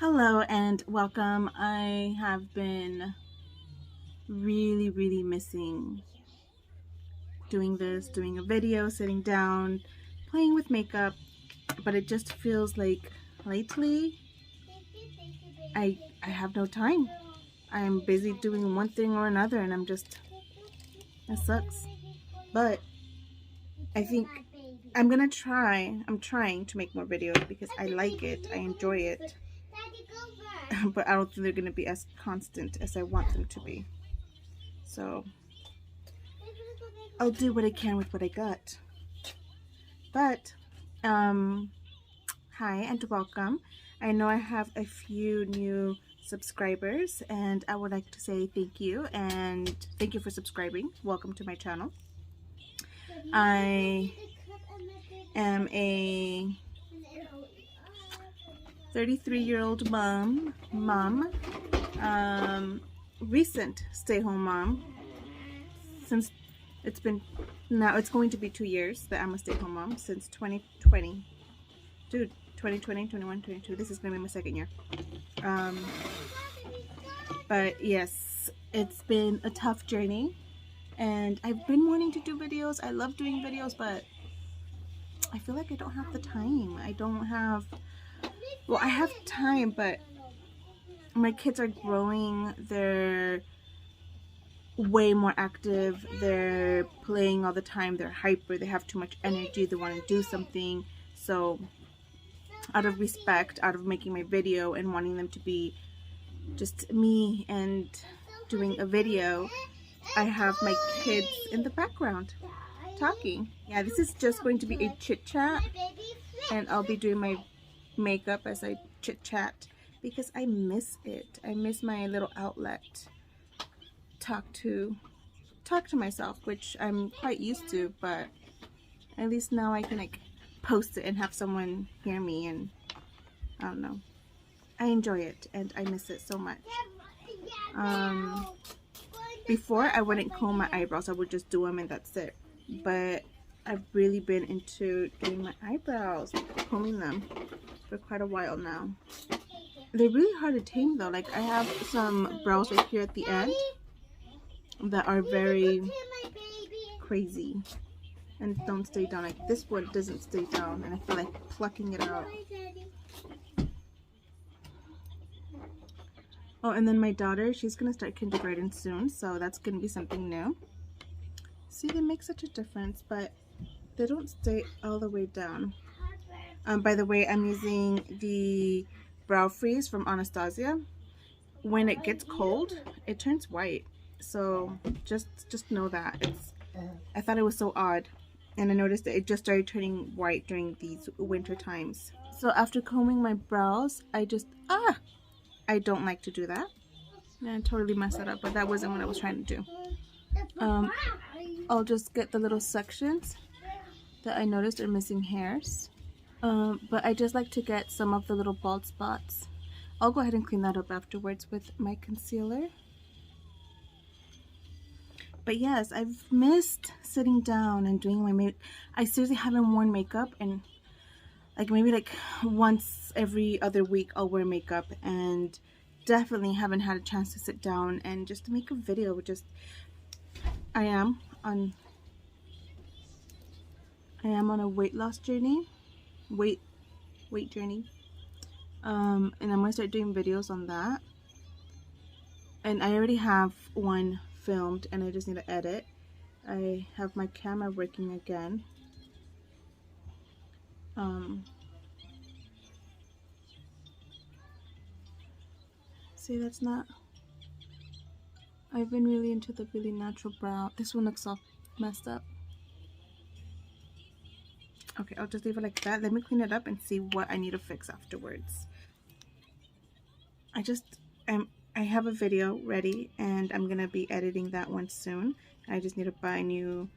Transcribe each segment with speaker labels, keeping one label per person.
Speaker 1: Hello and welcome. I have been really missing doing a video, sitting down, playing with makeup, but it just feels like lately I have no time. I'm busy doing one thing or another and that sucks. But I think I'm trying to make more videos because I like it, I enjoy it. But I don't think they're going to be as constant as I want them to be. So I'll do what I can with what I got. But hi and welcome. I know I have a few new subscribers and I would like to say thank you and thank you for subscribing. Welcome to my channel. I am a 33-year-old mom, recent stay-home mom. Since it's going to be 2 years that I'm a stay-home mom, since 2020. Dude, 2020, 21, 22. This is gonna be my second year. But yes, it's been a tough journey and I've been wanting to do videos. I love doing videos, but I feel like I don't have the time. I have time, but my kids are growing. They're way more active. They're playing all the time. They're hyper. They have too much energy. They want to do something. So out of respect, out of making my video and wanting them to be just me and doing a video, I have my kids in the background talking. Yeah, this is just going to be a chit chat and I'll be doing my makeup as I chit chat because I miss it. I miss my little outlet. Talk to myself, which I'm quite used to, but at least now I can like post it and have someone hear me, and I don't know. I enjoy it and I miss it so much. Before I wouldn't comb my eyebrows, I would just do them and that's it. But I've really been into doing my eyebrows, combing them for quite a while now. They're really hard to tame though. Like I have some brows right here at the end that are very crazy and don't stay down. Like this one doesn't stay down and I feel like plucking it out. Oh, and then my daughter, she's gonna start kindergarten soon, so that's gonna be something new. See, they make such a difference, but they don't stay all the way down. By the way, I'm using the brow freeze from Anastasia. When it gets cold, it turns white. So just know that. I thought it was so odd, and I noticed that it just started turning white during these winter times. So after combing my brows, I don't like to do that. And I totally messed that up, but that wasn't what I was trying to do. I'll just get the little sections that I noticed are missing hairs. But I just like to get some of the little bald spots. I'll go ahead and clean that up afterwards with my concealer. But yes, I've missed sitting down and doing my makeup. I seriously haven't worn makeup in maybe once every other week I'll wear makeup, and definitely haven't had a chance to sit down and just make a video. I am on a weight loss journey, weight journey, and I'm gonna start doing videos on that. And I already have one filmed and I just need to edit. I have my camera working again. See, that's not. I've been really into the really natural brow. This one looks all messed up. Okay, I'll just leave it like that. Let me clean it up and see what I need to fix afterwards. I have a video ready and I'm gonna be editing that one soon. I just need to buy new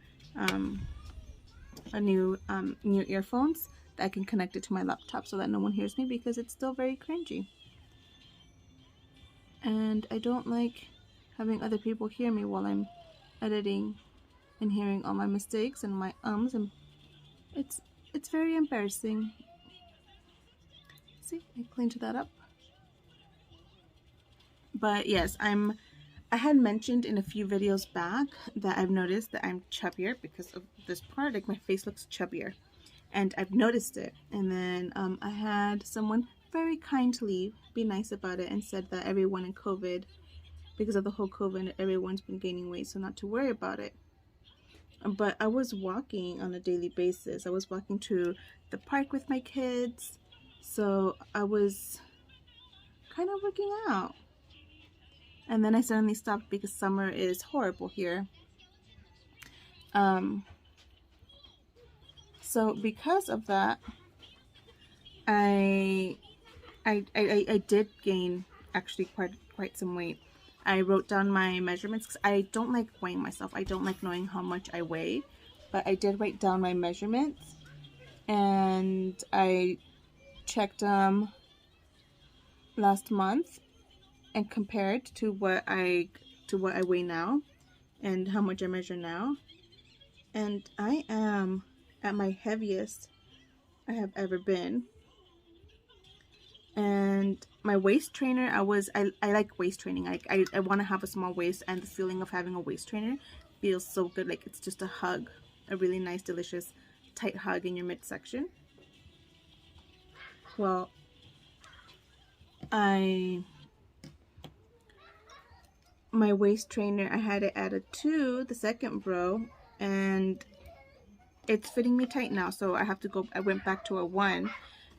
Speaker 1: earphones that I can connect it to my laptop so that no one hears me, because it's still very cringy. And I don't like having other people hear me while I'm editing and hearing all my mistakes and my ums, and it's very embarrassing. See, I cleaned that up. But yes, I had mentioned in a few videos back that I've noticed that I'm chubbier because of this part. Like, my face looks chubbier, and I've noticed it. And then I had someone very kindly be nice about it and said that everyone in COVID, because of the whole COVID, everyone's been gaining weight, so not to worry about it. But I was walking on a daily basis. I was walking to the park with my kids, so I was kind of working out. And then I suddenly stopped because summer is horrible here. So because of that, I did gain actually quite some weight. I wrote down my measurements because I don't like weighing myself. I don't like knowing how much I weigh, but I did write down my measurements, and I checked last month and compared to what I weigh now and how much I measure now, and I am at my heaviest I have ever been. And my waist trainer, I like waist training. I want to have a small waist, and the feeling of having a waist trainer feels so good. Like, it's just a hug, a really nice, delicious, tight hug in your midsection. Well, my waist trainer, I had it at a 2, the second row, and it's fitting me tight now, so I went back to a 1,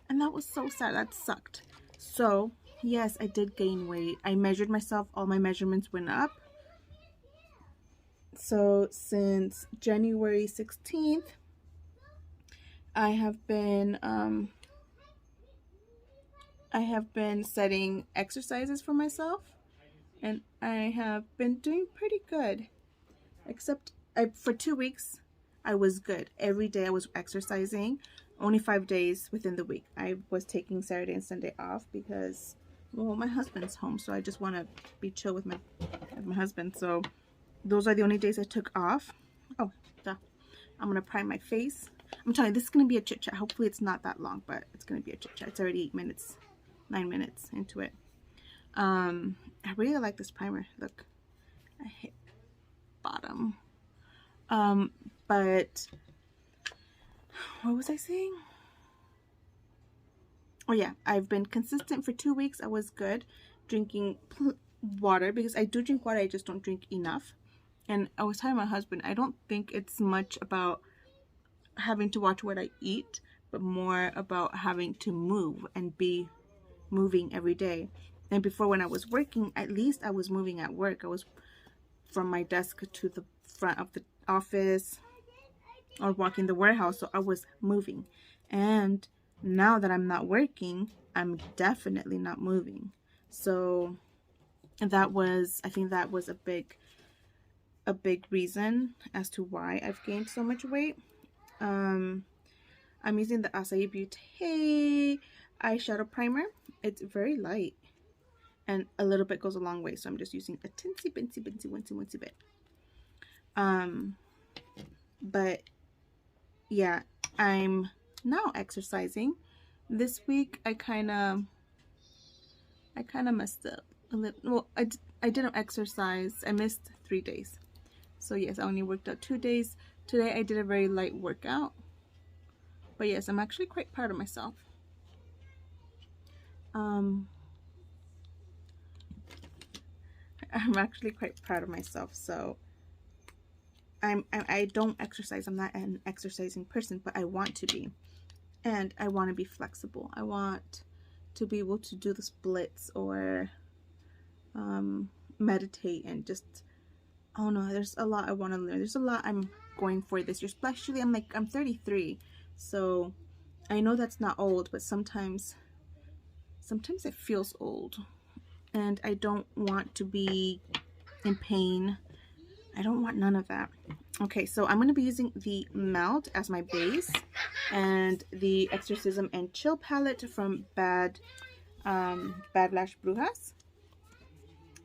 Speaker 1: and that was so sad. That sucked. So yes, I did gain weight. I measured myself. All my measurements went up. So since January 16th, I have been setting exercises for myself, and I have been doing pretty good. Except for 2 weeks, I was good. Every day I was exercising. Only 5 days within the week. I was taking Saturday and Sunday off because, well, my husband's home, so I just want to be chill with my husband. So those are the only days I took off. Oh, duh. I'm gonna prime my face. I'm telling you, this is gonna be a chit chat. Hopefully it's not that long, but it's gonna be a chit chat. It's already 9 minutes into it. I really like this primer. Look, I hit bottom. But what was I saying? Oh yeah, I've been consistent for 2 weeks. I was good drinking water, because I do drink water, I just don't drink enough. And I was telling my husband, I don't think it's much about having to watch what I eat, but more about having to move and be moving every day. And before, when I was working, at least I was moving at work. I was from my desk to the front of the office or walking the warehouse, so I was moving. And now that I'm not working, I'm definitely not moving. So I think that was a big reason as to why I've gained so much weight. I'm using the Acai Beauté eyeshadow primer. It's very light, and a little bit goes a long way, so I'm just using a tinsy wincy bit. But yeah, I'm now exercising. This week I kind of messed up a little. Well, I didn't exercise. I missed 3 days. So yes, I only worked out 2 days. Today I did a very light workout. But yes, I'm actually quite proud of myself. I'm actually quite proud of myself. So I don't exercise. I'm not an exercising person, but I want to be. And I want to be flexible. I want to be able to do the splits or meditate, and just, oh no, there's a lot I want to learn. There's a lot I'm going for this year. Especially, I'm 33, so I know that's not old, but sometimes it feels old, and I don't want to be in pain. I don't want none of that. Okay, so I'm going to be using the Melt as my base, and the Exorcism and Chill palette from Bad Lash Brujas.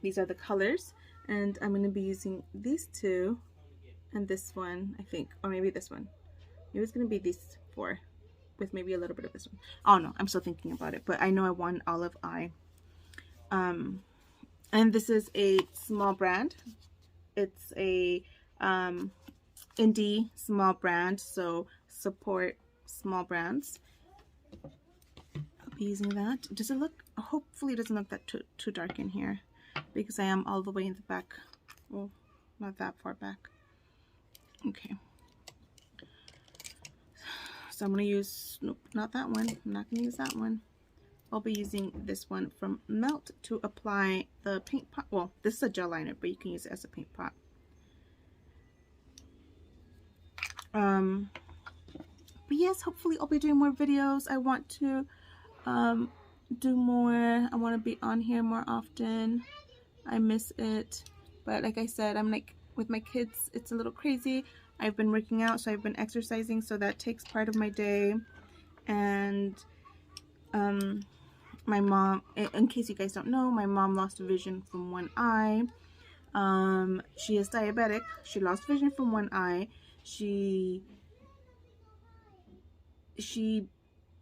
Speaker 1: These are the colors, and I'm going to be using these two and this one, I think, or maybe this one. Maybe it's going to be these 4 with maybe a little bit of this one. Oh no, I'm still thinking about it, but I know I want olive eye. And this is a small brand. It's a indie small brand, so support small brands. I'll be using that. Does it look, hopefully it doesn't look that too dark in here, because I am all the way in the back. Well, not that far back. Okay. So I'm going to use, nope, not that one. I'm not going to use that one. I'll be using this one from Melt to apply the paint pot. Well, this is a gel liner, but you can use it as a paint pot. But yes, hopefully I'll be doing more videos. I want to do more. I want to be on here more often. I miss it. But like I said, I'm like, with my kids, it's a little crazy. I've been working out, so I've been exercising, so that takes part of my day. And my mom, in case you guys don't know, my mom lost vision from one eye. She is diabetic. She lost vision from one eye. She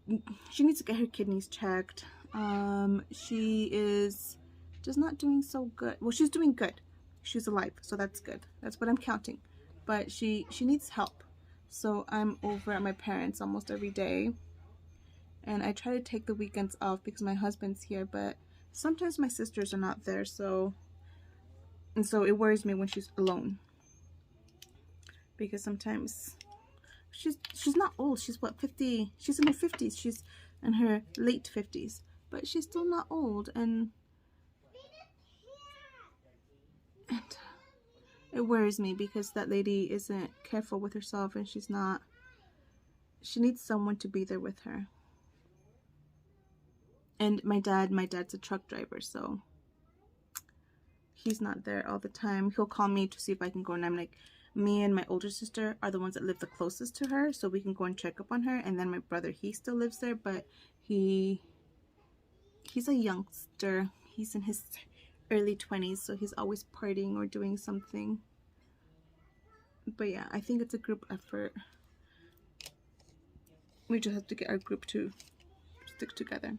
Speaker 1: needs to get her kidneys checked. She is just not doing so good. Well, she's doing good. She's alive, so that's good. That's what I'm counting. But she needs help. So I'm over at my parents' almost every day. And I try to take the weekends off because my husband's here, but sometimes my sisters are not there, so it worries me when she's alone. Because sometimes she's not old. She's what, 50? She's in her 50s. She's in her late 50s, but she's still not old, and it worries me because that lady isn't careful with herself, and she needs someone to be there with her. And my dad's a truck driver, so he's not there all the time. He'll call me to see if I can go, and I'm like, me and my older sister are the ones that live the closest to her, so we can go and check up on her. And then my brother, he still lives there, but he's a youngster. He's in his early 20s, so he's always partying or doing something. But yeah, I think it's a group effort. We just have to get our group to stick together.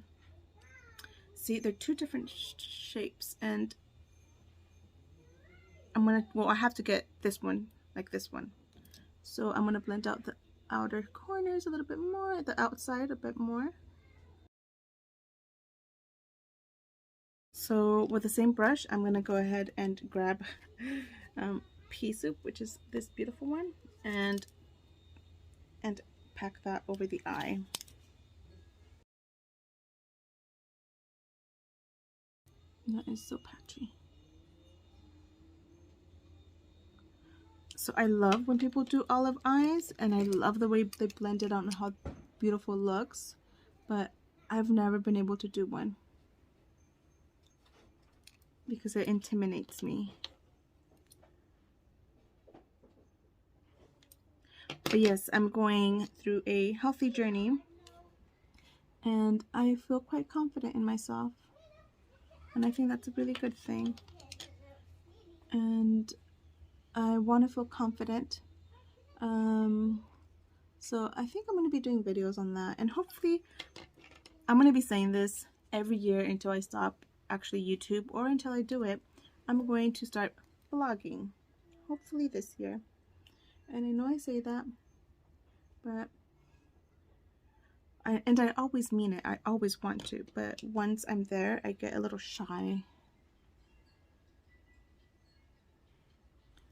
Speaker 1: See, they're two different shapes, and I have to get this one like this one. So I'm gonna blend out the outer corners a little bit more, the outside a bit more. So with the same brush, I'm gonna go ahead and grab pea soup, which is this beautiful one, and pack that over the eye. That is so patchy. So I love when people do olive eyes, and I love the way they blend it out and how beautiful it looks, but I've never been able to do one because it intimidates me. But yes, I'm going through a healthy journey, and I feel quite confident in myself, and I think that's a really good thing. And I want to feel confident. So I think I'm going to be doing videos on that, and hopefully I'm going to be saying this every year until I stop actually YouTube, or until I do it. I'm going to start vlogging, hopefully this year. And I know I say that, but I always mean it. I always want to, but once I'm there, I get a little shy.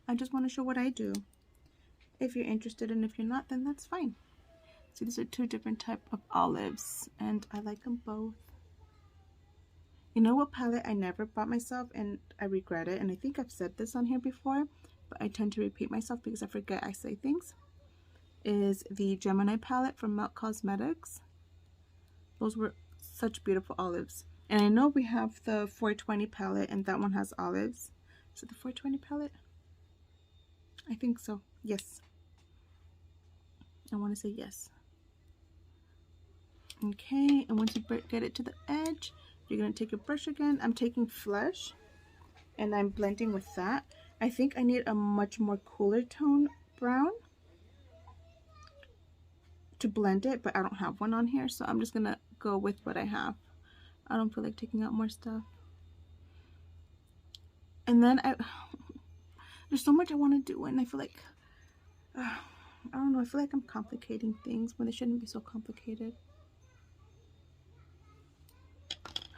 Speaker 1: I just want to show what I do. If you're interested, and if you're not, then that's fine. So these are two different types of olives, and I like them both. You know what palette I never bought myself, and I regret it, and I think I've said this on here before, but I tend to repeat myself because I forget I say things, is the Gemini palette from Melt Cosmetics. Those were such beautiful olives. And I know we have the 420 palette, and that one has olives. Is it the 420 palette? I think so. Yes. I want to say yes. Okay, and once you get it to the edge, you're going to take your brush again. I'm taking Flesh, and I'm blending with that. I think I need a much more cooler tone brown to blend it, but I don't have one on here, so I'm just going to go with what I have. I don't feel like taking out more stuff. And then there's so much I want to do, and I feel like I don't know, I feel like I'm complicating things when they shouldn't be so complicated.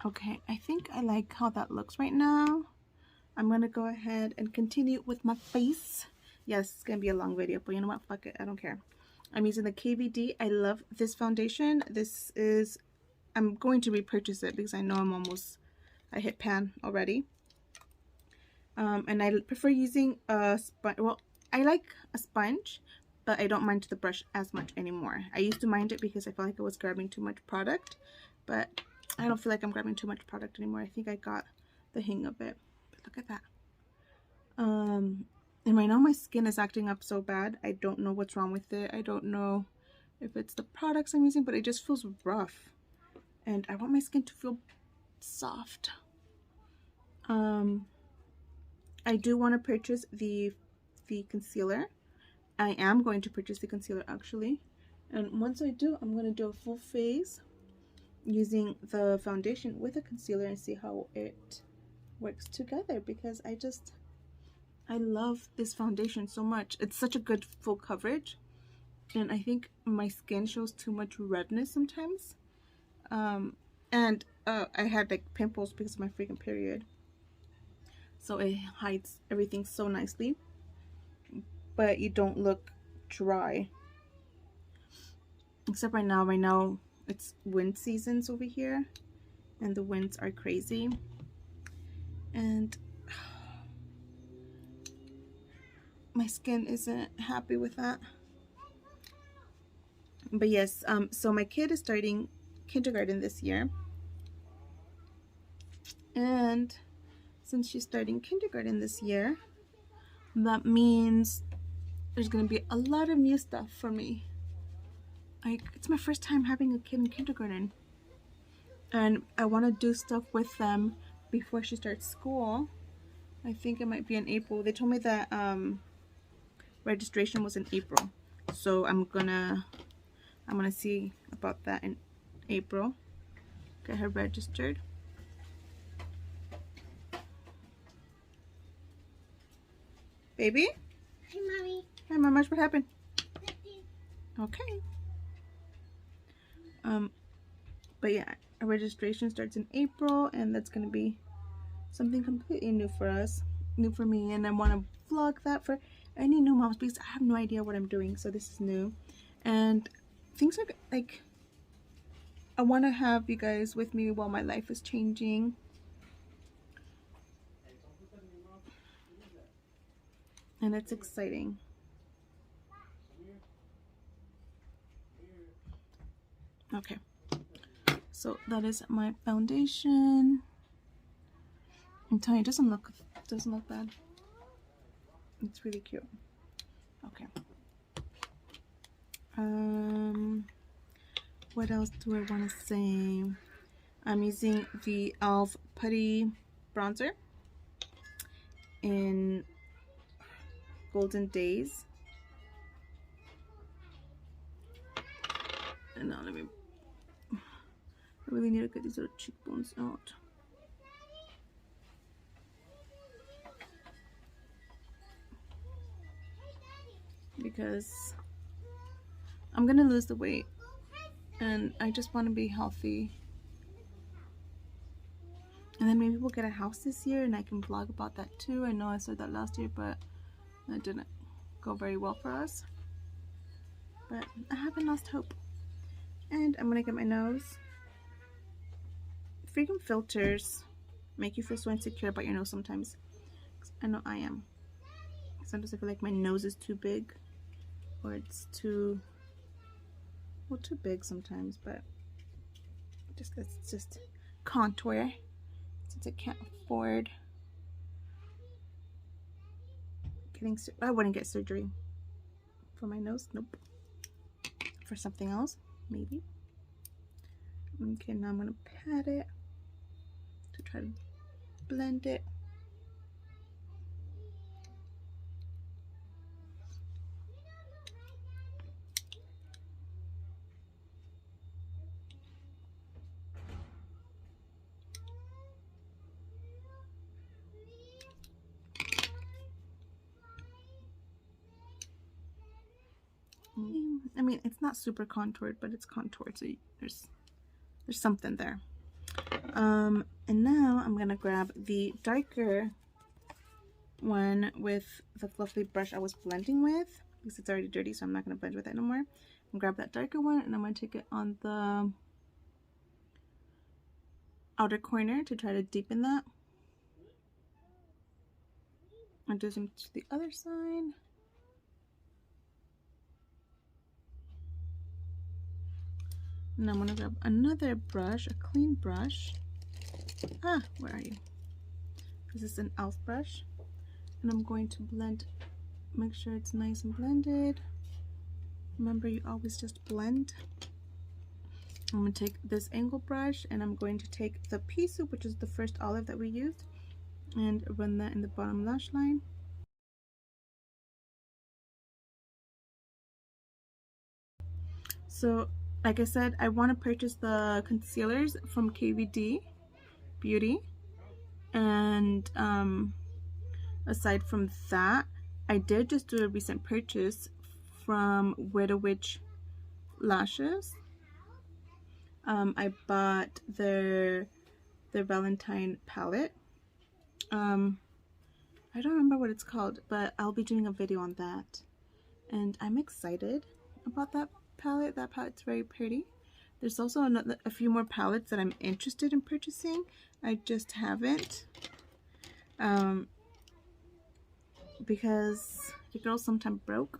Speaker 1: Okay, I think I like how that looks right now. I'm gonna go ahead and continue with my face. Yes, it's gonna be a long video, but you know what, fuck it, I don't care. I'm using the KVD. I love this foundation. This is, I'm going to repurchase it because I know I hit pan already. And I prefer using a sponge. Well, I like a sponge, but I don't mind the brush as much anymore. I used to mind it because I felt like I was grabbing too much product, but I don't feel like I'm grabbing too much product anymore. I think I got the hang of it. But look at that. And right now my skin is acting up so bad. I don't know what's wrong with it. I don't know if it's the products I'm using, but it just feels rough. And I want my skin to feel soft. I do want to purchase the concealer. I am going to purchase the concealer actually. And once I do, I'm going to do a full face using the foundation with a concealer and see how it works together, because I love this foundation so much. It's such a good full coverage, and I think my skin shows too much redness sometimes. And I had like pimples because of my freaking period, so it hides everything so nicely, but you don't look dry. Except right now it's wind seasons over here, and the winds are crazy, and my skin isn't happy with that. But yes, so my kid is starting kindergarten this year, and since she's starting kindergarten this year, that means there's gonna be a lot of new stuff for me. Like, it's my first time having a kid in kindergarten, and I want to do stuff with them before she starts school. I think it might be in April. They told me that registration was in April, so I'm gonna see about that in April. Get her registered. Baby?
Speaker 2: Hi, Mommy.
Speaker 1: Hi, Mama. What happened? Okay. But yeah, our registration starts in April, and that's gonna be something completely new for us, new for me, and I want to vlog that for any new moms because I have no idea what I'm doing, so this is new, and things are like, I want to have you guys with me while my life is changing. And it's exciting. Okay, so that is my foundation. I'm telling you, it doesn't look bad. It's really cute. Okay. What else do I want to say? I'm using the e.l.f. Putty Bronzer in Golden Days. And now I really need to get these little cheekbones out. Because I'm gonna lose the weight and I just want to be healthy. And then maybe we'll get a house this year and I can vlog about that too. I know I said that last year, but that didn't go very well for us. But I haven't lost hope. And I'm gonna get my nose. Freaking filters make you feel so insecure about your nose sometimes. I know I am. Sometimes I feel like my nose is too big, or it's too big sometimes, but it's just contour since I can't afford getting. I wouldn't get surgery for my nose. Nope. For something else, maybe. Okay, now I'm gonna pat it to try to blend it. I mean, it's not super contoured, but it's contoured, so there's something there. And now I'm gonna grab the darker one with the fluffy brush I was blending with, because it's already dirty, so I'm not gonna blend with it no more. And grab that darker one, and I'm gonna take it on the outer corner to try to deepen that. And do some to the other side. And I'm gonna grab another brush, a clean brush. Ah, where are you? This is an e.l.f. brush. And I'm going to blend, make sure it's nice and blended. Remember, you always just blend. I'm going to take this angle brush, and I'm going to take the pea soup, which is the first olive that we used, and run that in the bottom lash line. So, like I said, I want to purchase the concealers from KVD Beauty, and aside from that, I did just do a recent purchase from Widow Witch Lashes. I bought their Valentine palette. I don't remember what it's called, but I'll be doing a video on that. And I'm excited about that palette. That palette's very pretty. There's also a few more palettes that I'm interested in purchasing. I just haven't. Because your girl's sometimes broke.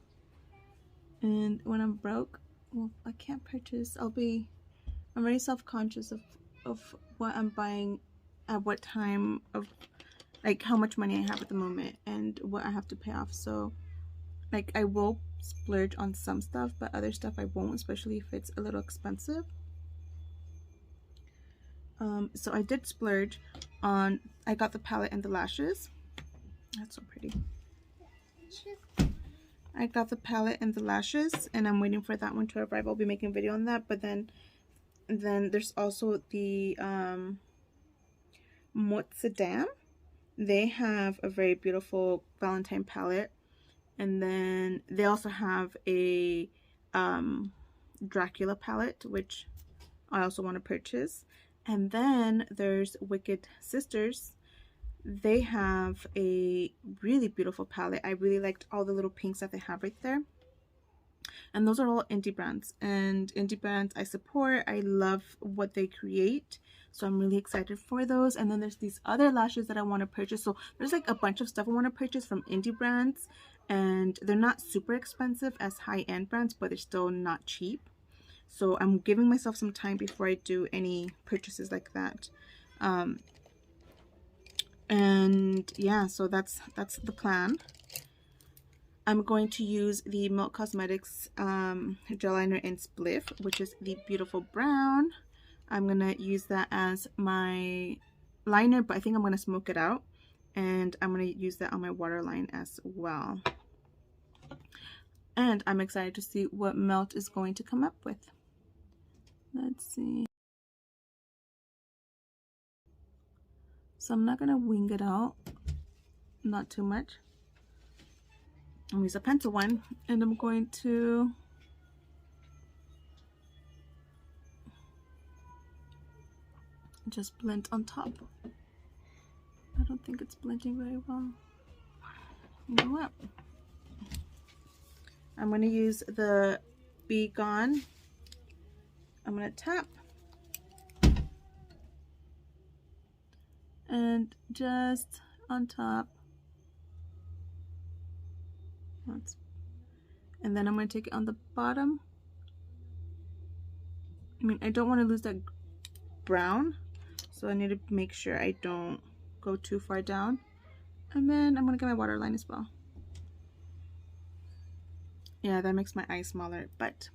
Speaker 1: And when I'm broke, well, I can't purchase. I'm very self-conscious of what I'm buying at what time, of like how much money I have at the moment and what I have to pay off. So like I will splurge on some stuff, but other stuff I won't, especially if it's a little expensive. So I did splurge on, I got the palette and the lashes. That's so pretty. I got the palette and the lashes, and I'm waiting for that one to arrive. I'll be making a video on that. But then there's also the Motsadam. They have a very beautiful Valentine palette, and then they also have a Dracula palette, which I also want to purchase. And then there's Wicked Sisters. They have a really beautiful palette. I really liked all the little pinks that they have right there. And those are all indie brands. And indie brands I support. I love what they create. So I'm really excited for those. And then there's these other lashes that I want to purchase. So there's like a bunch of stuff I want to purchase from indie brands. And they're not super expensive as high-end brands, but they're still not cheap. So I'm giving myself some time before I do any purchases like that. And yeah, so that's the plan. I'm going to use the Milk Cosmetics gel liner in Spliff, which is the beautiful brown. I'm gonna use that as my liner, but I think I'm gonna smoke it out, and I'm gonna use that on my waterline as well. And I'm excited to see what Melt is going to come up with. Let's see. So I'm not gonna wing it out, not too much. I'm gonna use a pencil one, and I'm going to just blend on top. I don't think it's blending very well. You know what? I'm gonna use the Be Gone. I'm gonna tap and just on top. And then I'm going to take it on the bottom. I mean, I don't want to lose that brown, so I need to make sure I don't go too far down. And then I'm going to get my waterline as well. Yeah, that makes my eye smaller, but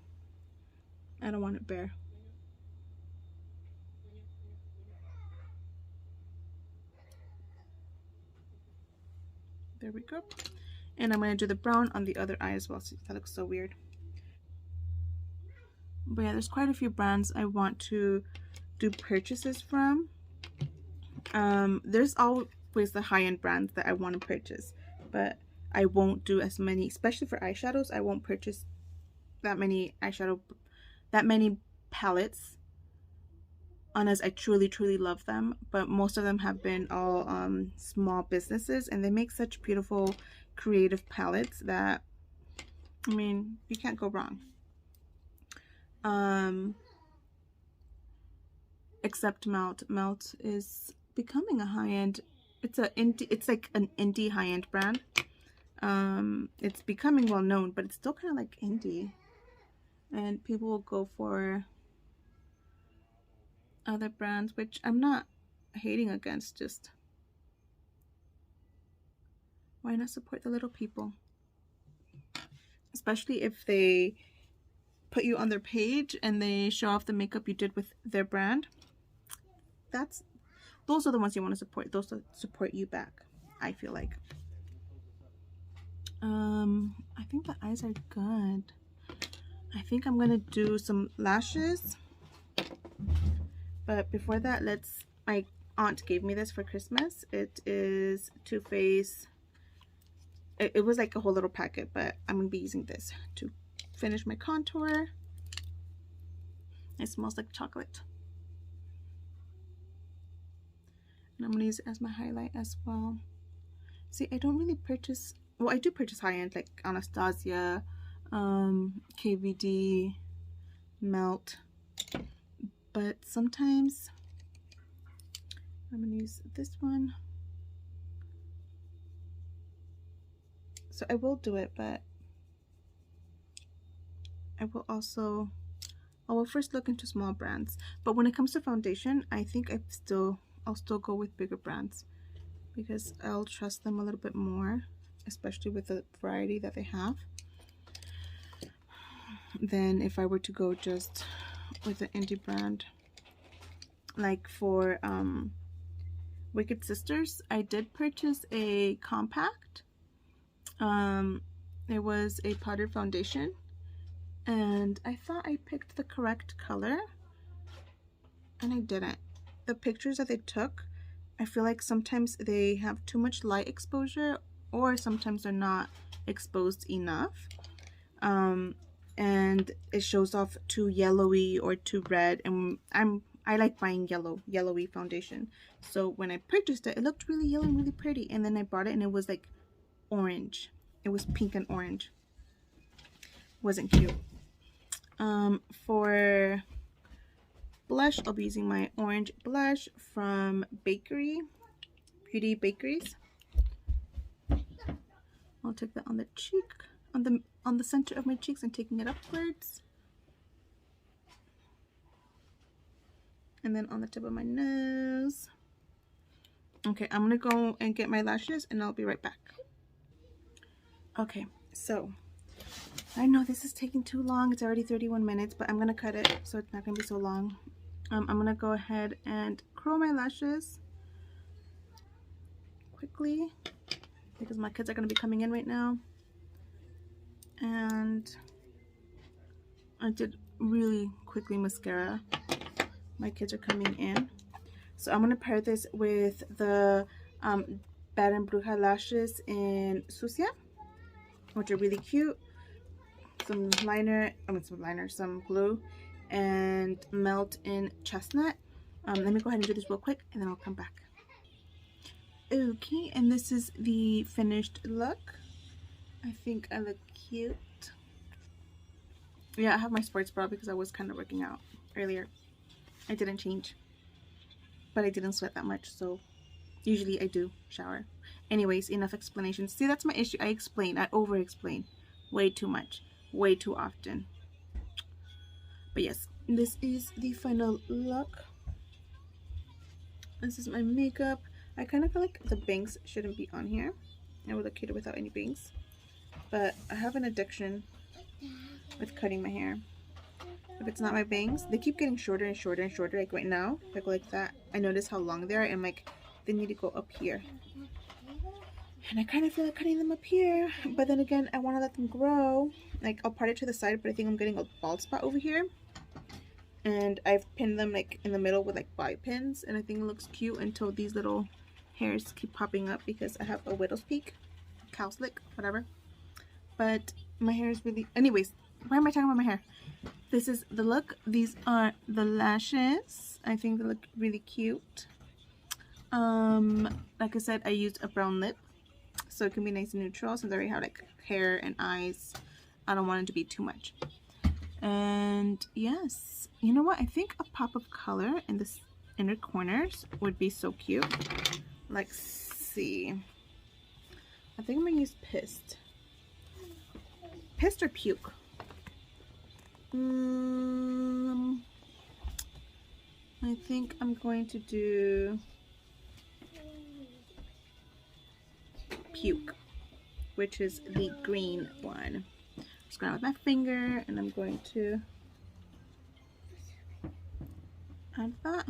Speaker 1: I don't want it bare. There we go. And I'm going to do the brown on the other eye as well. See, that looks so weird. But yeah, there's quite a few brands I want to do purchases from. There's always the high-end brands that I want to purchase, but I won't do as many, especially for eyeshadows. I won't purchase that many palettes unless I truly love them, but most of them have been all small businesses, and they make such beautiful creative palettes that, I mean, you can't go wrong. Except Melt is becoming a high-end, it's like an indie high-end brand. It's becoming well known, but it's still kind of like indie, and people will go for other brands, which I'm not hating against, just why not support the little people, especially if they put you on their page and they show off the makeup you did with their brand. Those are the ones you want to support, those that support you back, I feel like. I think the eyes are good. I think I'm gonna do some lashes, but before that, my aunt gave me this for Christmas. It is Too Faced. It was like a whole little packet, but I'm gonna be using this to finish my contour. It smells like chocolate, and I'm gonna use it as my highlight as well. See, I don't really purchase, well, I do purchase high-end like Anastasia, KVD, Melt, but sometimes I'm gonna use this one. So I will do it, but I will first look into small brands. But when it comes to foundation, I think I'll still go with bigger brands because I'll trust them a little bit more, especially with the variety that they have, than if I were to go just with an indie brand. Like for Wicked Sisters, I did purchase a compact. It was a powdered foundation, and I thought I picked the correct color, and I didn't. The pictures that they took, I feel like sometimes they have too much light exposure, or sometimes they're not exposed enough, and it shows off too yellowy or too red, and I like buying yellowy foundation. So when I purchased it, it looked really yellow and really pretty, and then I bought it and it was like orange. It was pink and orange. Wasn't cute. For blush, I'll be using my orange blush from Beauty Bakeries. I'll take that on the cheek, on the center of my cheeks, and taking it upwards, and then on the tip of my nose. Okay, I'm gonna go and get my lashes, and I'll be right back. Okay, so I know this is taking too long. It's already 31 minutes, but I'm gonna cut it so it's not gonna be so long. I'm gonna go ahead and curl my lashes quickly because my kids are gonna be coming in right now, and I did really quickly mascara. My kids are coming in, so I'm gonna pair this with the Bad and Bruja lashes in Sucia, which are really cute. Some glue, and Melt in Chestnut. Let me go ahead and do this real quick, and then I'll come back. Okay, and this is the finished look. I think I look cute. Yeah, I have my sports bra because I was kind of working out earlier. I didn't change, but I didn't sweat that much, so usually I do shower. Anyways, enough explanation. See, that's my issue. I over explain way too much, way too often. But yes, this is the final look. This is my makeup. I kind of feel like the bangs shouldn't be on here. I would look cuter without any bangs, but I have an addiction with cutting my hair. If it's not my bangs, they keep getting shorter and shorter and shorter. Like right now, if I go like that, I notice how long they are, and like they need to go up here, and I kind of feel like cutting them up here, but then again, I want to let them grow. Like I'll part it to the side, but I think I'm getting a bald spot over here, and I've pinned them like in the middle with like bobby pins, and I think it looks cute until these little hairs keep popping up because I have a widow's peak, cow slick, whatever. But my hair is really, anyways, Why am I talking about my hair? This is the look. These are the lashes. I think they look really cute. Like I said, I used a brown lip, so it can be nice and neutral since I already have like hair and eyes. I don't want it to be too much. And yes, you know what? I think a pop of color in the inner corners would be so cute. Like, see. I think I'm gonna use Pissed. Pissed or Puke? I think I'm going to do Puke, which is the green one. I'm just going with my finger and I'm going to add that.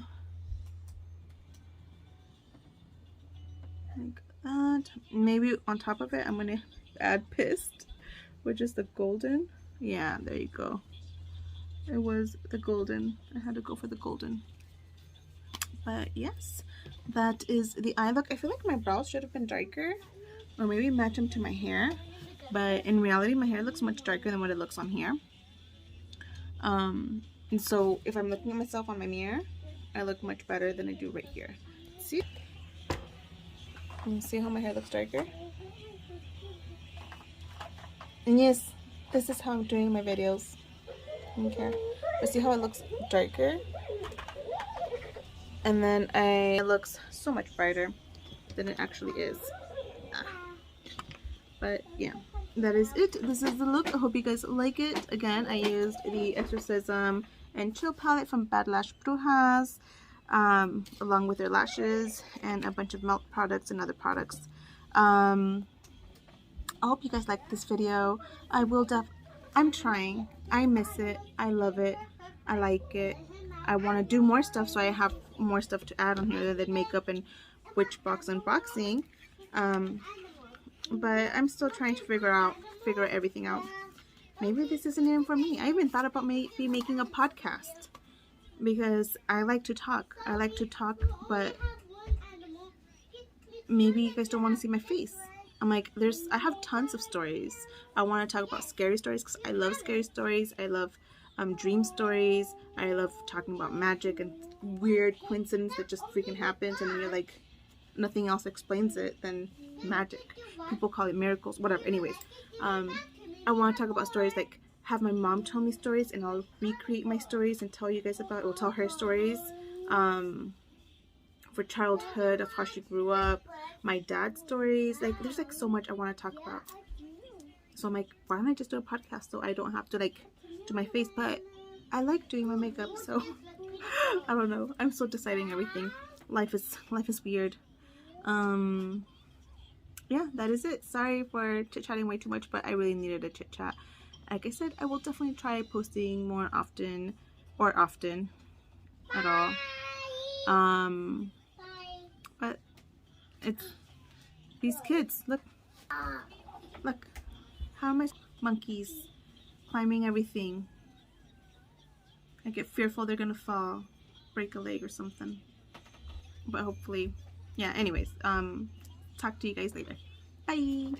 Speaker 1: Like that. Maybe on top of it I'm going to add Pissed, which is the golden. Yeah, there you go. It was the golden. I had to go for the golden. But yes, that is the eye look. I feel like my brows should have been darker, or maybe match them to my hair. But in reality, my hair looks much darker than what it looks on here. And so if I'm looking at myself on my mirror, I look much better than I do right here. See? You see how my hair looks darker? And yes, this is how I'm doing my videos. Okay, but see how it looks darker? And then it looks so much brighter than it actually is. But yeah, that is it. This is the look. I hope you guys like it. Again, I used the Exorcism and Chill palette from Bad Lash Brujas, along with their lashes and a bunch of melt products and other products. I hope you guys like this video. I'm trying. I miss it. I love it. I like it. I want to do more stuff, so I have more stuff to add on here other than makeup and witch box unboxing. But I'm still trying to figure everything out. Maybe this isn't even for me. I even thought about maybe making a podcast because I like to talk. But maybe you guys don't want to see my face. I'm like, I have tons of stories. I want to talk about scary stories because I love scary stories. I love dream stories. I love talking about magic and weird coincidence that just freaking happens, and then you're like, nothing else explains it than magic. People call it miracles, whatever. Anyways, I want to talk about stories, like have my mom tell me stories, and I'll recreate my stories and tell you guys about it. We'll tell her stories for childhood, of how she grew up, my dad's stories. Like, there's like so much I want to talk about. So I'm like, why don't I just do a podcast so I don't have to like do my face? But I like doing my makeup, so I don't know. I'm still deciding everything. Life is weird. Yeah, that is it. Sorry for chit-chatting way too much, but I really needed a chit-chat. Like I said, I will definitely try posting more often, or often at all. But it's these kids. Look, how am I? Monkeys climbing everything. I get fearful they're gonna fall, break a leg or something. But hopefully, yeah. Anyways, talk to you guys later. Bye.